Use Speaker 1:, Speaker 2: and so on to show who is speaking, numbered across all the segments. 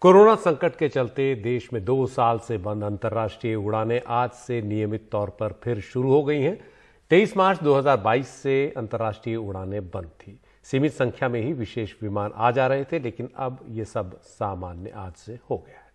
Speaker 1: Corona संकट के चलते देश में 2 साल से बंद अंतर्राष्ट्रीय उड़ानें आज से नियमित तौर पर फिर शुरू हो गई हैं। 23 मार्च 2022 से अंतर्राष्ट्रीय उड़ानें बंद थी। सीमित संख्या में ही विशेष विमान आ जा रहे थे, लेकिन अब ये सब सामान्य आज से हो गया है।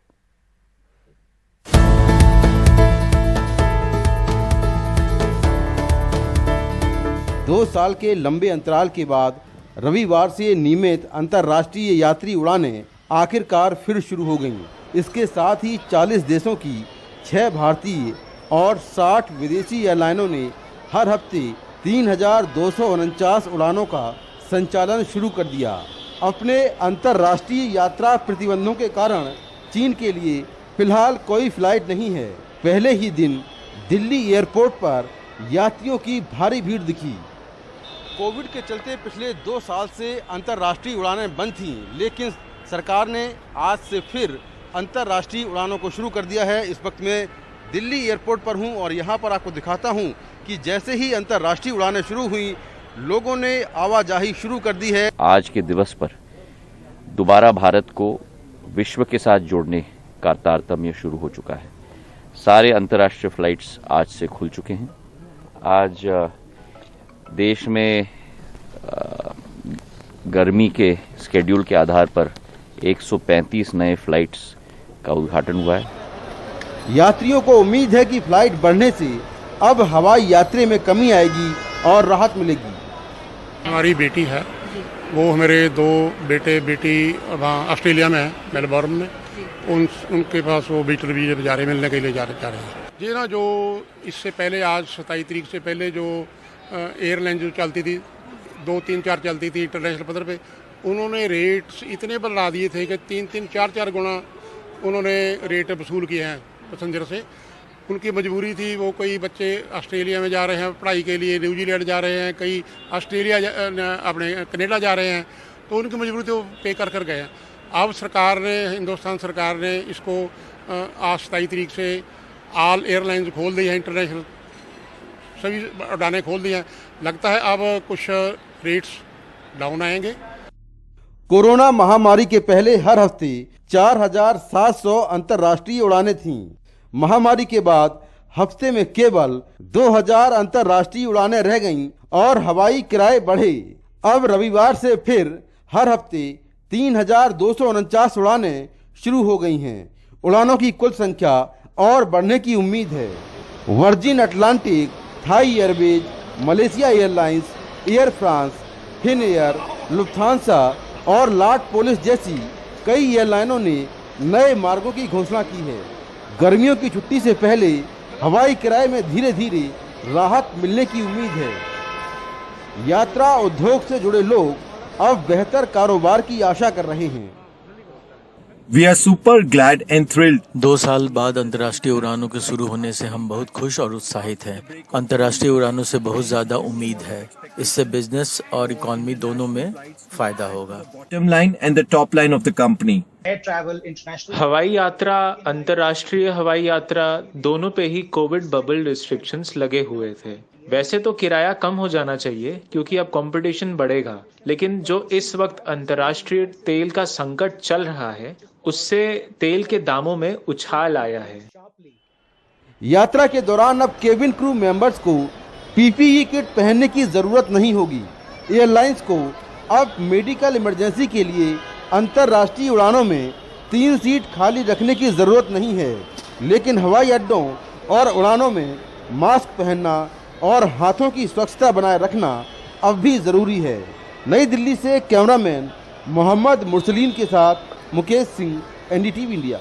Speaker 2: दो साल के लंबे अंतराल के बाद रविवार से नियमित अंतर्राष्ट्रीय यात्री उड़ानें आखिरकार फिर शुरू हो गईं। इसके साथ ही 40 देशों की 6 भारतीय और 60 विदेशी एयरलाइनों ने हर हफ्ते 3,249 उड़ानों का संचालन शुरू कर दिया। अपने अंतर्राष्ट्रीय यात्रा प्रतिबंधों के कारण चीन के लिए फिलहाल कोई फ्लाइट नहीं है। पहले ही दिन दिल्ली एयरपोर्ट पर यात्रियों की भारी भीड़ दिखी। कोविड के चलते पिछले 2 साल से अंतर्राष्ट्रीय उड़ानें बंद थीं, लेकिन सरकार ने आज से फिर अंतर्राष्ट्रीय उड़ानों को शुरू कर दिया है। इस वक्त मैं दिल्ली एयरपोर्ट पर हूं और यहां पर आपको दिखाता हूं कि जैसे ही अंतर्राष्ट्रीय उड़ानें शुरू हुई, लोगों ने आवाजाही शुरू कर दी है।
Speaker 3: आज के दिवस पर दोबारा भारत को विश्व के साथ जोड़ने का तारतम्य शुरू हो चुका है। सारे अंतर्राष्ट्रीय फ्लाइट्स आज से खुल चुके हैं। आज देश में गर्मी के स्केड्यूल के आधार पर 135 नए फ्लाइट्स का उद्घाटन हुआ है।
Speaker 2: यात्रियों को उम्मीद है कि फ्लाइट बढ़ने से अब हवाई यात्रा में कमी आएगी और राहत मिलेगी।
Speaker 4: हमारी बेटी है, वो मेरे 2 बेटे बेटी वहाँ ऑस्ट्रेलिया में है, मेलबर्न में। उनके पास वो बीटर वीजे जा रहे मिलने के लिए जा रहे हैं जी ना। जो इससे पहले आज 27 तारीख से पहले जो एयरलाइन जो चलती थी 2, 3, 4 चलती थी इंटरनेशनल पद्धर पे, उन्होंने रेट्स इतने बढ़ा दिए थे कि 3, 4 गुना उन्होंने रेट वसूल किए हैं पैसेंजर से। उनकी मजबूरी थी, वो कई बच्चे ऑस्ट्रेलिया में जा रहे हैं पढ़ाई के लिए, न्यूजीलैंड जा रहे हैं, कई ऑस्ट्रेलिया अपने कनाडा जा रहे हैं, तो उनकी मजबूरी थी, वो पे कर गए हैं। अब सरकार ने, हिंदुस्तान सरकार ने इसको आज 27 तारीख से ऑल एयरलाइंस खोल दी है, इंटरनेशनल सभी उड़ानें खोल दी हैं। लगता है अब कुछ रेट्स डाउन आएंगे।
Speaker 2: कोरोना महामारी के पहले हर हफ्ते 4,700 अंतर्राष्ट्रीय उड़ानें थीं। महामारी के बाद हफ्ते में केवल 2,000 अंतर्राष्ट्रीय उड़ानें रह गईं और हवाई किराए बढ़े। अब रविवार से फिर हर हफ्ते 3,249 उड़ानें शुरू हो गई हैं। उड़ानों की कुल संख्या और बढ़ने की उम्मीद है। Virgin Atlantic, Thai Airways, Malaysia Airlines, Air France, Finnair, Lufthansa और लॉट पोलिस जैसी कई एयरलाइनों ने नए मार्गों की घोषणा की है। गर्मियों की छुट्टी से पहले हवाई किराए में धीरे धीरे राहत मिलने की उम्मीद है। यात्रा उद्योग से जुड़े लोग अब बेहतर कारोबार की आशा कर रहे हैं।
Speaker 5: We are super glad and thrilled.
Speaker 6: 2 साल बाद अंतर्राष्ट्रीय उड़ानों के शुरू होने से हम बहुत खुश और उत्साहित हैं। अंतर्राष्ट्रीय उड़ानों से बहुत ज्यादा उम्मीद है। इससे बिजनेस और इकोनॉमी दोनों में फायदा होगा।
Speaker 5: Bottom line and the top line of the company.
Speaker 7: हवाई यात्रा, अंतर्राष्ट्रीय हवाई यात्रा दोनों पे ही कोविड बबल रिस्ट्रिक्शंस लगे हुए थे। वैसे तो किराया कम हो जाना चाहिए क्योंकि अब कंपटीशन बढ़ेगा, लेकिन जो इस वक्त अंतर्राष्ट्रीय तेल का संकट चल रहा है, उससे तेल के दामों में उछाल आया है।
Speaker 2: यात्रा के दौरान अब केबिन क्रू मेंबर्स को पीपीई किट पहनने की जरूरत नहीं होगी। एयरलाइंस को अब मेडिकल इमरजेंसी के लिए अंतर्राष्ट्रीय उड़ानों में 3 सीट खाली रखने की जरूरत नहीं है, लेकिन हवाई अड्डों और उड़ानों में मास्क पहनना और हाथों की स्वच्छता बनाए रखना अब भी जरूरी है। नई दिल्ली से कैमरामैन मोहम्मद मुरसलीन के साथ मुकेश सिंह, NDTV इंडिया।